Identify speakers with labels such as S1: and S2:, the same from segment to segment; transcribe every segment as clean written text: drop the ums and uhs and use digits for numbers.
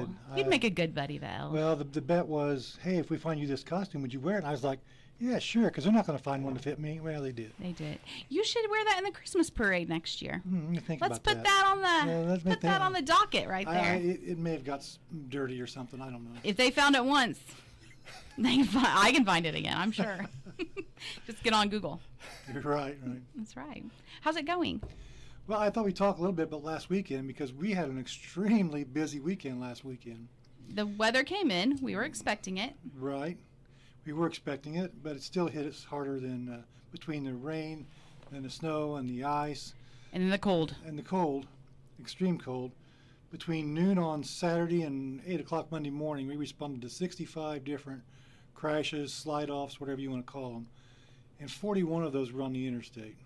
S1: did.
S2: You'd make a good Buddy the Elf.
S1: Well, the bet was, hey, if we find you this costume, would you wear it? And I was like, yeah, sure, because they're not going to find one to fit me. Well, they did.
S2: They did. You should wear that in the Christmas parade next year. Let's put that on the docket right there.
S1: It may have got dirty or something. I don't know.
S2: If they found it once, I can find it again, I'm sure. Just get on Google.
S1: You're right.
S2: That's right. How's it going?
S1: Well, I thought we'd talk a little bit about last weekend because we had an extremely busy weekend last weekend.
S2: The weather came in. We were expecting it.
S1: Right. We were expecting it, but it still hit us harder than between the rain and the snow and the ice.
S2: And then the cold.
S1: And the cold, extreme cold. Between noon on Saturday and 8 o'clock Monday morning, we responded to 65 different crashes, slide-offs, whatever you want to call them. And 41 of those were on the interstate.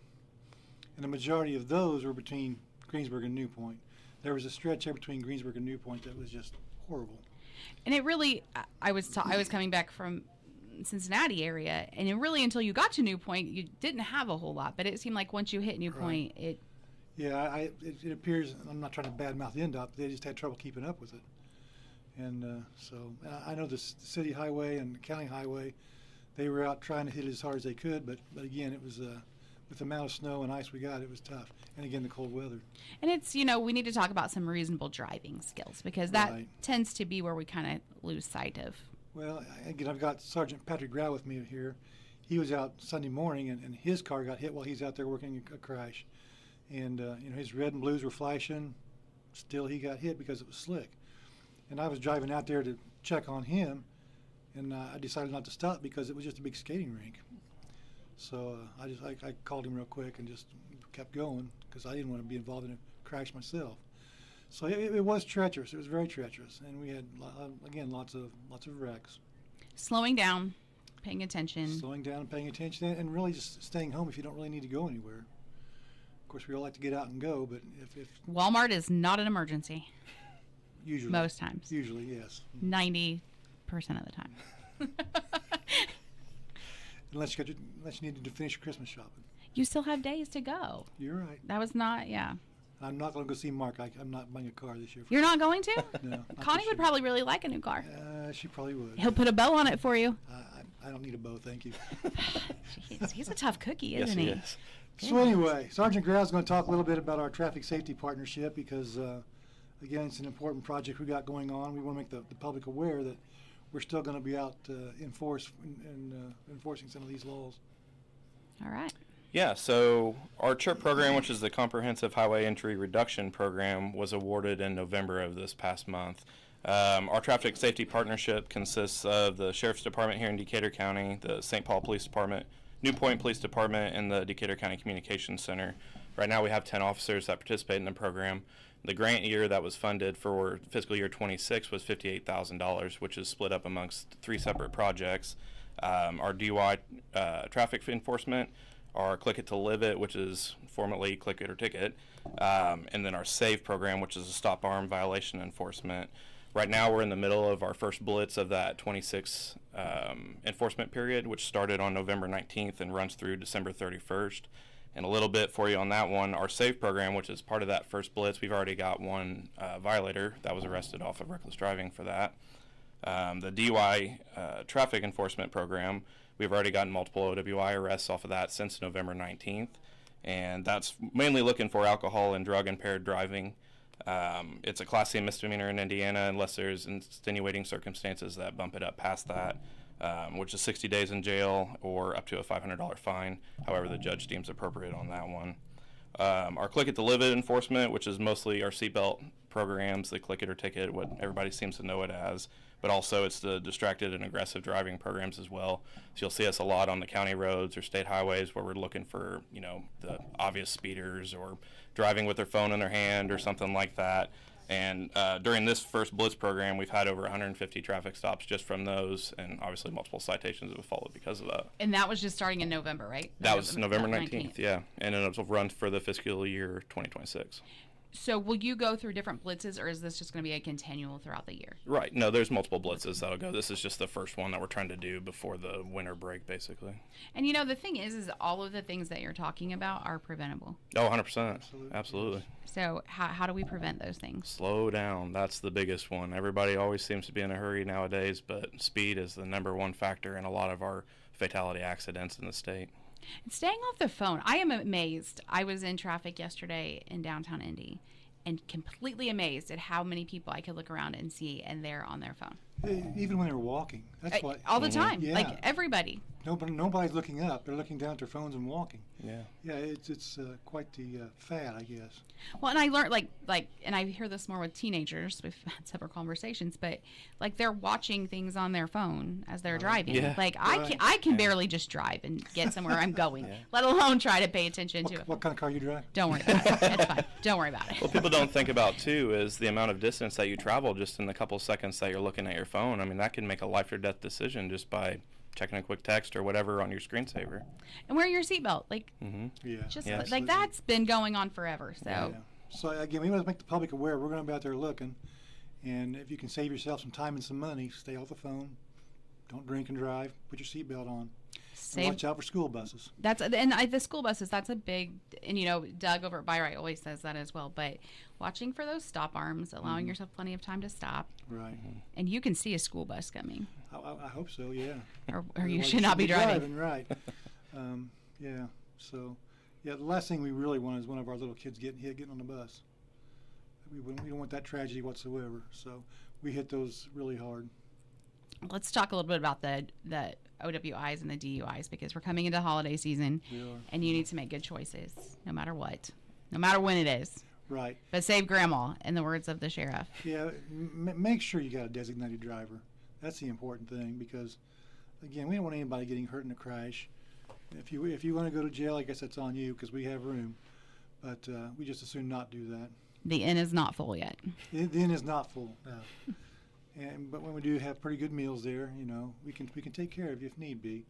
S1: And the majority of those were between Greensburg and New Point. There was a stretch there between Greensburg and New Point that was just horrible.
S2: And it really, I was coming back from Cincinnati area, and it really, until you got to New Point, you didn't have a whole lot. But it seemed like once you hit New Point, it...
S1: Yeah, it appears, I'm not trying to badmouth the NDOT, but they just had trouble keeping up with it. And so I know the city highway and the county highway, they were out trying to hit it as hard as they could, but again, it was... with the amount of snow and ice we got, it was tough. And again, the cold weather. And
S2: it's, we need to talk about some reasonable driving skills because that tends to be where we kind of lose sight of. Well,
S1: again, I've got Sergeant Patrick Grau with me here. He was out Sunday morning, and his car got hit while he's out there working a crash. And, his red and blues were flashing. Still, he got hit because it was slick. And I was driving out there to check on him, and I decided not to stop because it was just a big skating rink. So I called him real quick and just kept going because I didn't want to be involved in a crash myself. So it was treacherous. It was very treacherous, and we had again lots of wrecks.
S2: Slowing down, paying attention.
S1: Slowing down and paying attention, and really just staying home if you don't really need to go anywhere. Of course, we all like to get out and go, but if
S2: Walmart is not an emergency.
S1: Usually.
S2: Most times.
S1: Usually, yes.
S2: 90% of the time.
S1: Unless you needed to finish your Christmas shopping.
S2: You still have days to go.
S1: You're right.
S2: That was not, yeah.
S1: I'm not going to go see Mark. I'm not buying a car this year.
S2: You're not going to?
S1: No.
S2: Connie would probably really like a new car.
S1: She probably would.
S2: He'll put a bow on it for you.
S1: I don't need a bow, thank you.
S2: He's a tough cookie, isn't he?
S3: Yes,
S2: he is.
S1: So anyway, Sergeant Grau is going to talk a little bit about our traffic safety partnership because, again, it's an important project we got going on. We want to make the public aware that we're still going to be out enforcing some of these laws.
S2: All right.
S3: Yeah, so our CHIRP program, which is the Comprehensive Highway Entry Reduction Program, was awarded in November of this past month. Our traffic safety partnership consists of the Sheriff's Department here in Decatur County, the St. Paul Police Department, New Point Police Department, and the Decatur County Communications Center. Right now we have 10 officers that participate in the program. The grant year that was funded for fiscal year 26 was $58,000, which is split up amongst 3 separate projects. Our DUI traffic enforcement, our Click It to Live It, which is formerly Click It or Ticket, and then our SAVE program, which is a stop arm violation enforcement. Right now we're in the middle of our first blitz of that 26 enforcement period, which started on November 19th and runs through December 31st. And a little bit for you on that one, our SAVE program, which is part of that first blitz, we've already got one violator that was arrested off of reckless driving for that. The DUI traffic enforcement program, we've already gotten multiple OWI arrests off of that since November 19th. And that's mainly looking for alcohol and drug impaired driving. It's a Class C misdemeanor in Indiana unless there's extenuating circumstances that bump it up past that, which is 60 days in jail or up to a $500 fine, however the judge deems appropriate on that one. Our Click It to Live It enforcement, which is mostly our seatbelt programs, the Click It or Ticket, what everybody seems to know it as, but also it's the distracted and aggressive driving programs as well. So you'll see us a lot on the county roads or state highways where we're looking for, the obvious speeders or driving with their phone in their hand or something like that. And during this first Blitz program, we've had over 150 traffic stops just from those, and obviously multiple citations that have followed because of that.
S2: And that was just starting in November, right?
S3: That was November 19th, yeah. And it'll run for the fiscal year 2026.
S2: So will you go through different blitzes, or is this just going to be a continual throughout the year?
S3: Right. No, there's multiple blitzes that'll go. This is just the first one that we're trying to do before the winter break, basically.
S2: And the thing is all of the things that you're talking about are preventable.
S3: Oh, 100%. Absolutely.
S2: So how do we prevent those things?
S3: Slow down. That's the biggest one. Everybody always seems to be in a hurry nowadays, but speed is the #1 factor in a lot of our fatality accidents in the state.
S2: And staying off the phone, I am amazed. I was in traffic yesterday in downtown Indy and completely amazed at how many people I could look around and see, and they're on their phone.
S1: Even when they're walking. That's what.
S2: All the time.
S1: Yeah.
S2: Like everybody.
S1: Nobody's looking up. They're looking down at their phones and walking.
S3: Yeah.
S1: Yeah, it's quite the fad, I guess.
S2: Well, and I learned like, and I hear this more with teenagers. We've had several conversations, but like they're watching things on their phone as they're driving.
S3: Yeah.
S2: Like
S1: Right.
S2: I can barely just drive and get somewhere I'm going, let alone try to pay attention to it.
S1: What kind of car you drive?
S2: Don't worry about it. It's fine. Don't worry about it.
S3: What people don't think about, too, is the amount of distance that you travel just in the couple seconds that you're looking at your phone. I mean, that can make a life or death decision just by checking a quick text or whatever on your screensaver.
S2: And wear your seatbelt. Like,
S1: Yeah.
S2: just
S3: Yeah.
S2: like that's been going on forever. So.
S1: Yeah. So again, we must make the public aware. We're going to be out there looking, and if you can save yourself some time and some money, stay off the phone. Don't drink and drive. Put your seatbelt on. And watch out for school buses.
S2: The school buses. That's a big, and Doug over at Byright always says that as well. But watching for those stop arms, allowing yourself plenty of time to stop,
S1: Right.
S2: and you can see a school bus coming,
S1: I hope so. Yeah.
S2: or you
S1: Otherwise
S2: should not be driving.
S1: Right. Yeah. So, yeah, the last thing we really want is one of our little kids getting on the bus. We don't want that tragedy whatsoever. So we hit those really hard.
S2: Let's talk a little bit about the OWIs and the DUIs, because we're coming into holiday season,
S1: We are.
S2: and you need to make good choices, no matter what, no matter when it is.
S1: Right.
S2: But save grandma, in the words of the sheriff.
S1: Yeah. Make sure you got a designated driver. That's the important thing, because, again, we don't want anybody getting hurt in a crash. If you want to go to jail, I guess that's on you, because we have room. But we just as soon not do that.
S2: The inn is not full yet.
S1: The inn is not full. No. But when we do have pretty good meals there, we can take care of you if need be.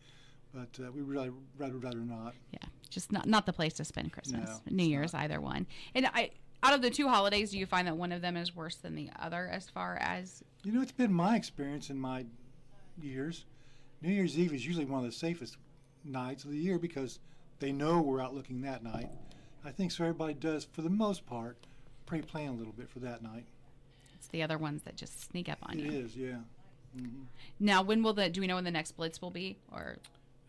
S1: But we really rather not.
S2: Yeah, just not the place to spend Christmas,
S1: No,
S2: New
S1: it's
S2: Year's,
S1: not.
S2: either one. And out of the two holidays, do you find that one of them is worse than the other as far as?
S1: It's been my experience in my years. New Year's Eve is usually one of the safest nights of the year because they know we're out looking that night. I think so. Everybody does, for the most part, pre-plan a little bit for that night.
S2: It's the other ones that just sneak up on
S1: It
S2: you.
S1: is, yeah. Mm-hmm.
S2: Now, do we know when the next blitz will be? Or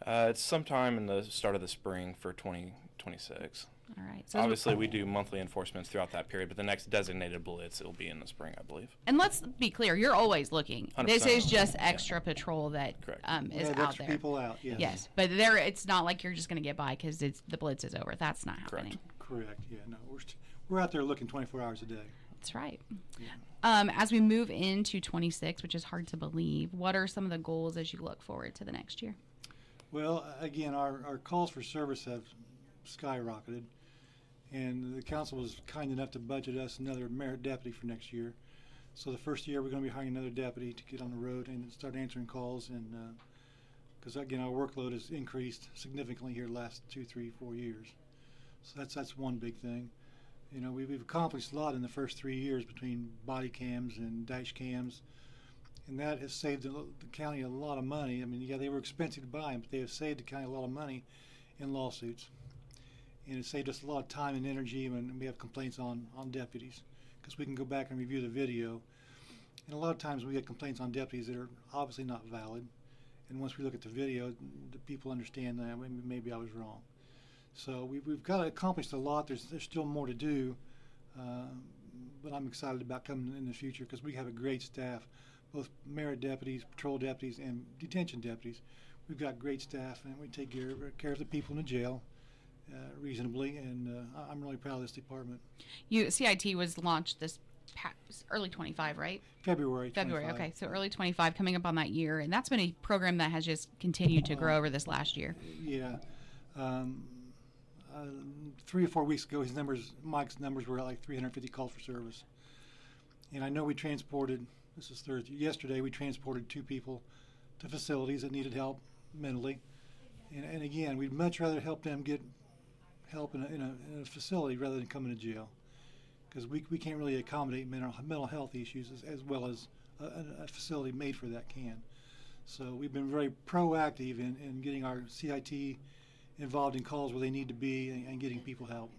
S3: It's sometime in the start of the spring for 2026.
S2: all right, so
S3: Obviously, we do monthly enforcements throughout that period, but the next designated blitz, it'll be in the spring, I believe.
S2: and let's be clear, you're always looking.
S3: 100%.
S2: This is just extra patrol that
S3: Correct.
S1: We
S2: is
S1: have
S2: out
S1: extra
S2: there.
S1: people out, yes.
S2: Yes, but it's not like you're just going to get by because the blitz is over. That's not happening.
S1: Correct, yeah. No, we're out there looking 24 hours a day.
S2: That's right.
S1: Yeah.
S2: As we move into 26, which is hard to believe, what are some of the goals as you look forward to the next year?
S1: Well, again, our calls for service have skyrocketed, and the council was kind enough to budget us another merit deputy for next year. So the first year we're going to be hiring another deputy to get on the road and start answering calls, and because again our workload has increased significantly here the last 2, 3, 4 years. So that's one big thing. We've accomplished a lot in the first 3 years between body cams and dash cams, and that has saved the county a lot of money. I mean, yeah, they were expensive to buy them, but they have saved the county a lot of money in lawsuits. And it saved us a lot of time and energy when we have complaints on deputies, because we can go back and review the video. And a lot of times we get complaints on deputies that are obviously not valid. And once we look at the video, the people understand that maybe I was wrong. So we've got to accomplish a lot. There's still more to do, but I'm excited about coming in the future because we have a great staff, both merit deputies, patrol deputies, and detention deputies. We've got great staff, and we take care of the people in the jail reasonably, and I'm really proud of this department.
S2: CIT was launched this early 25, right?
S1: February,
S2: Okay. So early 25, coming up on that year, and that's been a program that has just continued to grow over this last year.
S1: Yeah. 3 or 4 weeks ago, Mike's numbers were at like 350 calls for service. And I know we transported, this is Thursday, yesterday we transported 2 people to facilities that needed help mentally. And again, we'd much rather help them get help in a facility rather than coming to jail. because we can't really accommodate mental health issues as well as a facility made for that can. So we've been very proactive in getting our CIT involved in calls where they need to be and getting people help.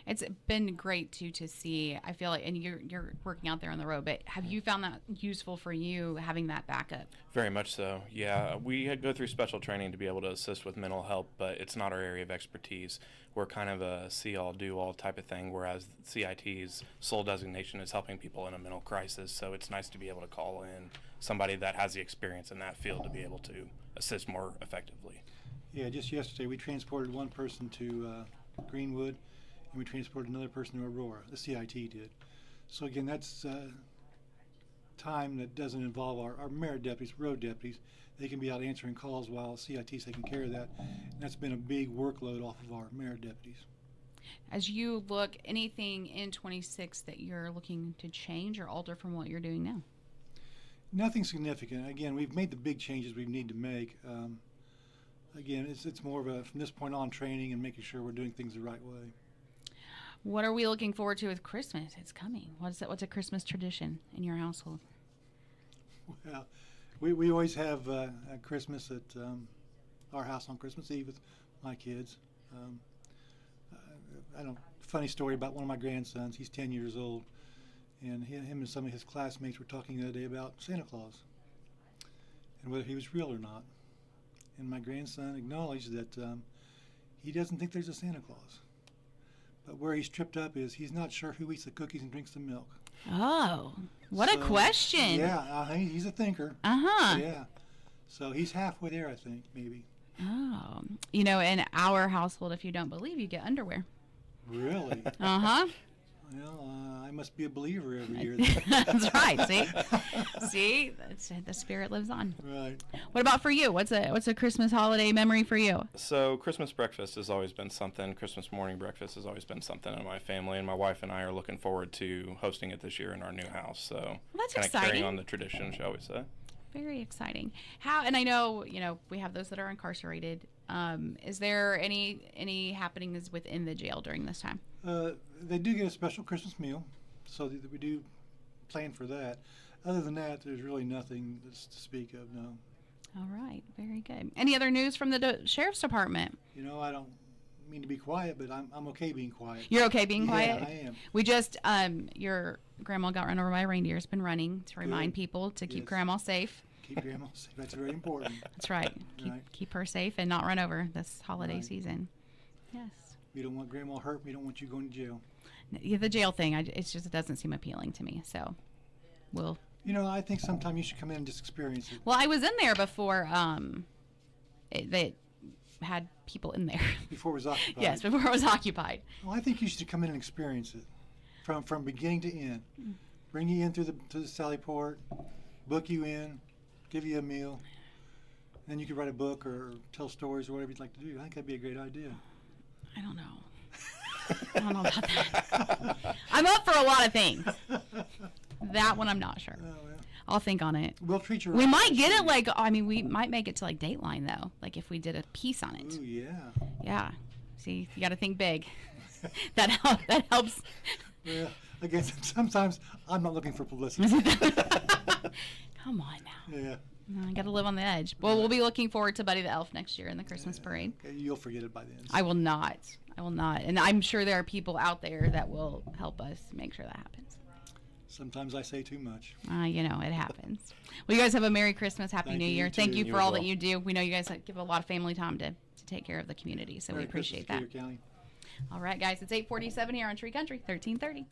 S2: It's been great too to see. I feel like, and you're working out there on the road, but have you found that useful for you having that backup?
S3: Very much so. Yeah, we had go through special training to be able to assist with mental health, but it's not our area of expertise. We're kind of a see-all, do-all type of thing, whereas CIT's sole designation is helping people in a mental crisis. So it's nice to be able to call in somebody that has the experience in that field to be able to assist more effectively.
S1: Yeah, just yesterday we transported one person to Greenwood, and we transported another person to Aurora. The CIT did. So again, that's time that doesn't involve our merit deputies, road deputies. They can be out answering calls while CIT's taking care of that. And that's been a big workload off of our merit deputies.
S2: As you look, anything in 26 that you're looking to change or alter from what you're doing now?
S1: Nothing significant. Again, we've made the big changes we need to make. Again, it's more of a, from this point on, training and making sure we're doing things the right way.
S2: What are we looking forward to with Christmas? It's coming. What's a Christmas tradition in your household?
S1: Well, we always have a Christmas at our house on Christmas Eve with my kids. Funny story about one of my grandsons. He's 10 years old, and him and some of his classmates were talking the other day about Santa Claus and whether he was real or not. And my grandson acknowledged that he doesn't think there's a Santa Claus. But where he's tripped up is he's not sure who eats the cookies and drinks the milk.
S2: Oh, what a question.
S1: Yeah, he's a thinker.
S2: Uh-huh.
S1: Yeah. So he's halfway there, I think, maybe.
S2: Oh. You know, in our household, if you don't believe, you get underwear.
S1: Really?
S2: Uh-huh.
S1: Well, I must be a believer every year.
S2: That's right. See, the spirit lives on.
S1: Right.
S2: What about for you? What's a Christmas holiday memory for you?
S3: So Christmas breakfast has always been something. Christmas morning breakfast has always been something in my family, and my wife and I are looking forward to hosting it this year in our new house. So
S2: well, that's
S3: kind of
S2: exciting.
S3: carrying on the tradition, shall we say?
S2: Very exciting. And I know, we have those that are incarcerated. Is there any happenings within the jail during this time?
S1: They do get a special Christmas meal, so we do plan for that. Other than that, there's really nothing to speak of, no.
S2: All right, very good. Any other news from the sheriff's department?
S1: I don't mean to be quiet, but I'm okay being quiet.
S2: You're okay being quiet?
S1: Yeah, I am.
S2: We just, your grandma got run over by a reindeer. It's been running to remind people to keep grandma safe.
S1: Keep grandma safe. That's very important.
S2: That's right. Keep her safe and not run over this holiday season. Yes.
S1: We don't want grandma hurt. We don't want you going to jail.
S2: Yeah, the jail thing, it doesn't seem appealing to me. So, we'll.
S1: I think sometime you should come in and just experience it.
S2: Well, I was in there before. They had people in there.
S1: Before it was occupied.
S2: Yes, before it was occupied.
S1: Well, I think you should come in and experience it, from beginning to end. Bring you in to the Sally Port, book you in, give you a meal, then you could write a book or tell stories or whatever you'd like to do. I think that'd be a great idea.
S2: I don't know. I don't know about that. I'm up for a lot of things. That one I'm not sure.
S1: Oh, well.
S2: I'll think on it.
S1: We'll treat you right.
S2: We might get it we might make it to like Dateline though. Like if we did a piece on it.
S1: Ooh, yeah.
S2: Yeah. See, you got to think big. That helps.
S1: Well, again, sometimes I'm not looking for publicity.
S2: Come on now.
S1: Yeah.
S2: I got to live on the edge. Well, we'll be looking forward to Buddy the Elf next year in the Christmas parade.
S1: Okay, you'll forget it by then.
S2: I will not. And I'm sure there are people out there that will help us make sure that happens.
S1: Sometimes I say too much.
S2: It happens. Well, you guys have a Merry Christmas, Happy New Year. Thank you for all that you do. We know you guys give a lot of family time to take care of the community, so
S1: Merry
S2: we appreciate
S1: Christmas,
S2: that.
S1: Decatur County.
S2: All right, guys, it's 8:47 here on Tree Country, 1330.